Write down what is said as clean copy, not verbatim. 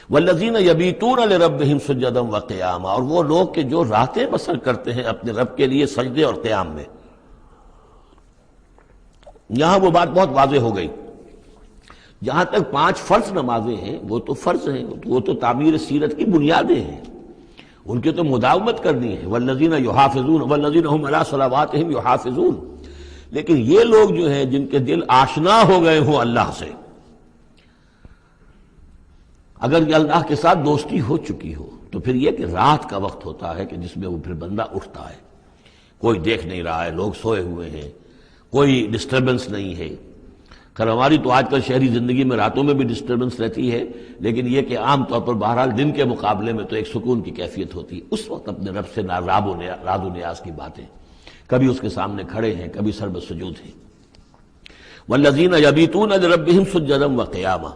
वल्लज़ीन यबीतून लिरब्बिहिम सुज्जदन व क़ियामा, और वो लोग के जो रातें बसर करते हैं अपने रब के लिए सजदे और क़याम में। यहां वो बात बहुत वाज़ेह हो गई। जहां तक 5 फर्ज नमाजें हैं वो तो फर्ज हैं, वो तो तामीर सीरत की बुनियादें हैं, उनकी तो मुदावमत करनी है। वल्लज़ीन युहाफ़िज़ून वल्लज़ीन हुम अला सलावातिहिम युहाफ़िज़ून। लेकिन ये लोग जो हैं जिनके दिल आशना हो गए हों अल्लाह से, अगर अल्लाह के साथ दोस्ती हो चुकी हो, तो फिर यह कि रात का वक्त होता है कि जिसमें वो फिर बंदा उठता है, कोई देख नहीं रहा है, लोग सोए हुए हैं, कोई डिस्टर्बेंस नहीं है। खैर हमारी तो आजकल शहरी जिंदगी में रातों में भी डिस्टर्बेंस रहती है, लेकिन यह कि आमतौर पर बहरहाल दिन के मुकाबले में तो एक सुकून की कैफियत होती है। उस वक्त अपने रब से राज़ो नियाज की बातें, कभी उसके सामने खड़े हैं, कभी सरबसजूद हैं। वल्लज़ीन यबीतून लिरब्बिहिम सुज्जदन व क़ियामा।